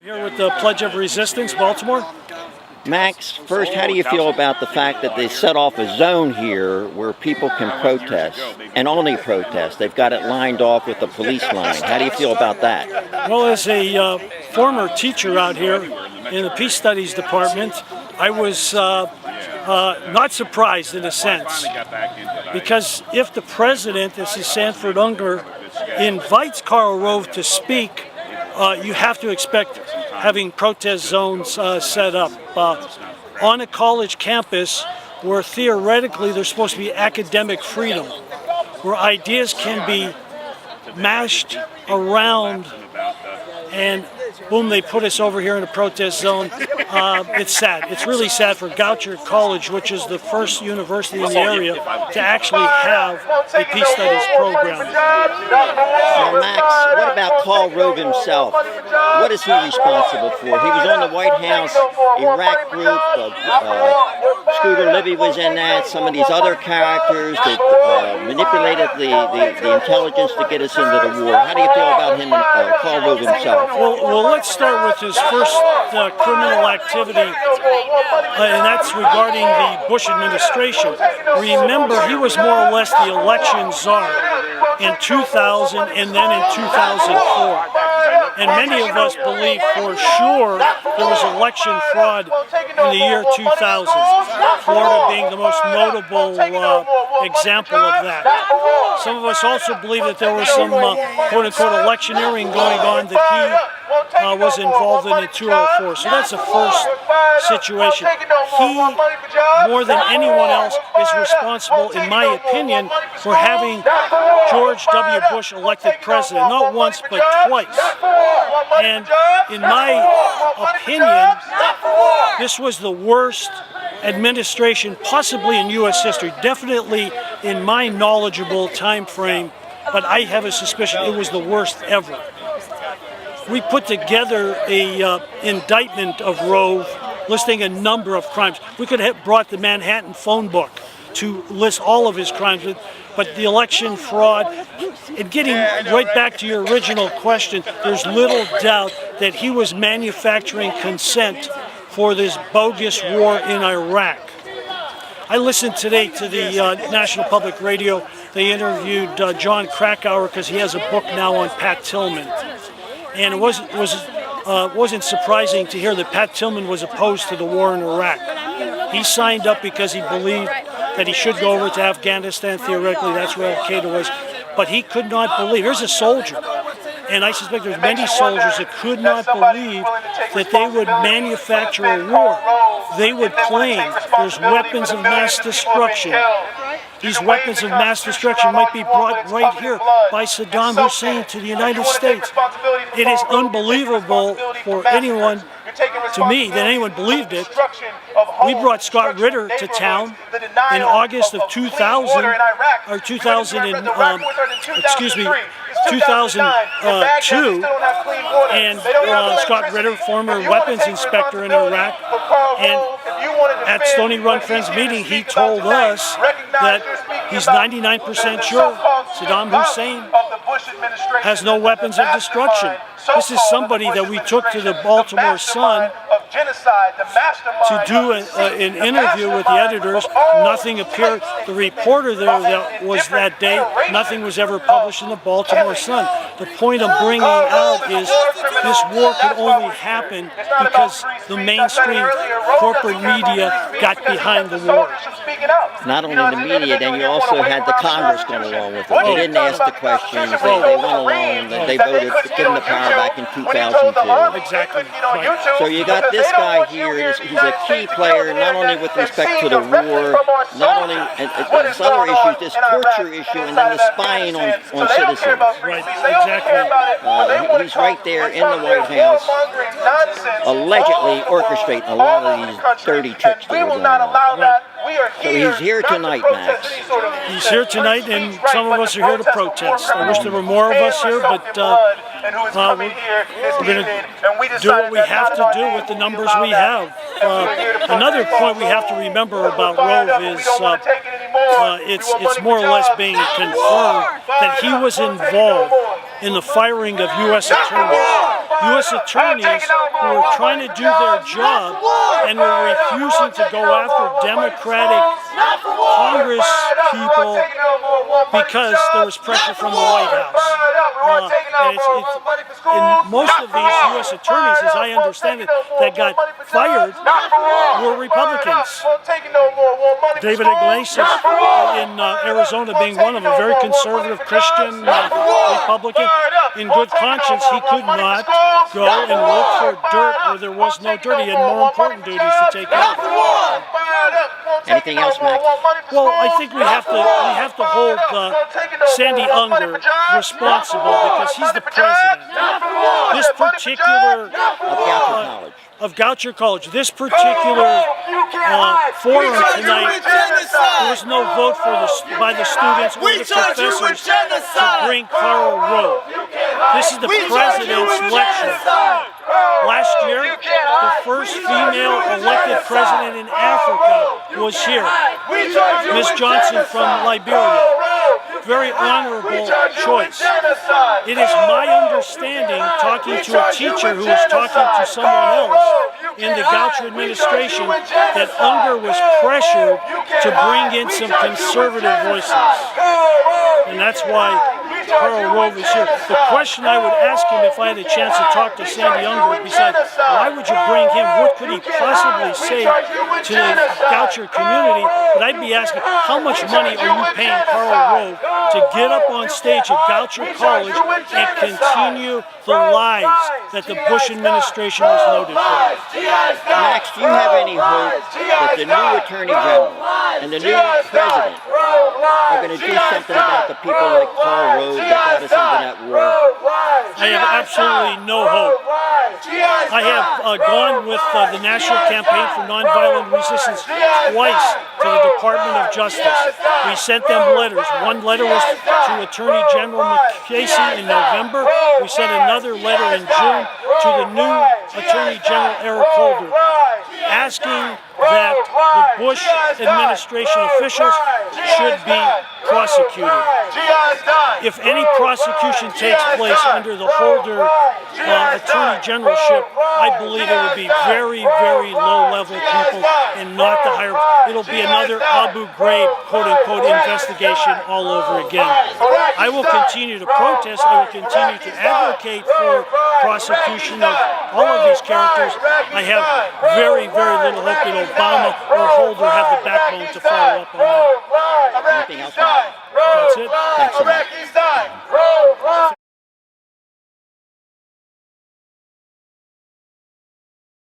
Here with the Pledge of Resistance, Baltimore. Max, first, how do you feel about the fact that they set off a zone here where people can protest, and only protest? They've got it lined off with a police line. How do you feel about that? Well, as a former teacher out here in the Peace Studies Department, I was not surprised in a sense, because if the president, this is Sanford Unger, invites Karl Rove to speak, you have to expect having protest zones set up on a college campus where theoretically there's supposed to be academic freedom, where ideas can be mashed around, and boom, they put us over here in a protest zone. It's sad. It's really sad for Goucher College, which is the first university in the area to actually have a Peace Studies program. Now, Max, what about Karl Rove himself? What is he responsible for? He was on the White House Iraq group. Scooter Libby was in that. Some of these other characters that manipulated the intelligence to get us into the war. How do you feel about him, Karl Rove himself? Well, let's start with his first criminal activity, and that's regarding the Bush administration. Remember, he was more or less the election czar in 2000 and then in 2004. And many of us believe for sure there was election fraud in the year 2000, Florida being the most notable example of that. Some of us also believe that there was some quote-unquote electioneering going on that he was involved in 2004. So that's the first situation. He, more than anyone else, is responsible, in my opinion, for having George W. Bush elected president, not once but twice. And in my opinion, this was the worst administration possibly in U.S. history, definitely in my knowledgeable time frame, but I have a suspicion it was the worst ever. We put together a indictment of Rove listing a number of crimes. We could have brought the Manhattan phone book to list all of his crimes, but the election fraud, and getting right back to your original question, there's little doubt that he was manufacturing consent for this bogus war in Iraq. I listened today to the National Public Radio. They interviewed John Krakauer because he has a book now on Pat Tillman. And it wasn't surprising to hear that Pat Tillman was opposed to the war in Iraq. He signed up because he believed that he should go over to Afghanistan. Theoretically, that's where Al-Qaeda was. But he could not believe. Here's a soldier. And I suspect there's many soldiers that could not believe that they would manufacture a war. They would claim there's weapons of mass destruction. These weapons of mass destruction might be brought right here by Saddam Hussein to the United States. It is unbelievable for anyone, to me, that anyone believed it. We brought Scott Ritter to town in August of 2000, or 2002, and Scott Ritter, former weapons inspector in Iraq, and at Stony Run Friends meeting, he told us that he's 99% sure Saddam Hussein has no weapons of destruction. This is somebody that we took to the Baltimore Sun to do an interview with the editors. Nothing appeared. The reporter there that was that day, nothing was ever published in the Baltimore Sun. The point I'm bringing out is this war could only happen because the mainstream corporate media got behind the war. Not only the media, then you also had the Congress going along with it. They didn't ask the questions. They went along. They voted to give them the power back in 2002. Exactly. Right. So you got this guy here. He's a key player, not only with respect to the war, not only this other issue, this torture issue, and then the spying on citizens. Right. Exactly. He's right there in the White House, allegedly orchestrating a lot of these dirty tricks that were going on. Right. So he's here tonight, Max. He's here tonight, and some of us are here to protest. I wish there were more of us here, but we're going to do what we have to do with the numbers we have. Another point we have to remember about Rove is it's more or less being confirmed that he was involved in the firing of U.S. attorneys. U.S. attorneys who were trying to do their job and were refusing to go after Democratic Congress people because there was pressure from the White House. And most of these U.S. attorneys, as I understand it, that got fired were Republicans. David Iglesias in Arizona being one of them, a very conservative Christian Republican. In good conscience, he could not go and look for dirt where there was no dirt. He had more important duties to take care of. Anything else, Max? Well, I think we have to hold Sandy Unger responsible because he's the president. This particular of Goucher College, this particular forum tonight, there was no vote by the students or the professors to bring Karl Rove. This is the president's lecture. Last year, the first female elected president in Africa was here, Miss Johnson from Liberia. Very honorable choice. It is my understanding, talking to a teacher who was talking to someone else in the Goucher administration, that Unger was pressured to bring in some conservative voices. And that's why Karl Rove is here. The question I would ask him if I had a chance to talk to Sandy Unger, besides, why would you bring him? What could he possibly say to the Goucher community? But I'd be asking, how much money are you paying Karl Rove to get up on stage at Goucher College and continue the lies that the Bush administration was noted for? Max, do you have any hope that the new Attorney General and the new President are going to do something about the people like Karl Rove that got us into that war? I have absolutely no hope. I have gone with the National Campaign for Nonviolent Resistance twice to the Department of Justice. We sent them letters. One letter was to Attorney General McCasey in November. We sent another letter in June to the new Attorney General Eric Holder, asking that the Bush administration officials should be prosecuted. If any prosecution takes place under the Holder Attorney Generalship, I believe it would be very, very low-level people and not the higher. It'll be another Abu Ghraib, quote-unquote, investigation all over again. I will continue to protest. I will continue to advocate for prosecution of all of these characters. I have very, very little hope that Obama or Holder have the backbone to follow up on that. Anything else? That's it. Thanks so much.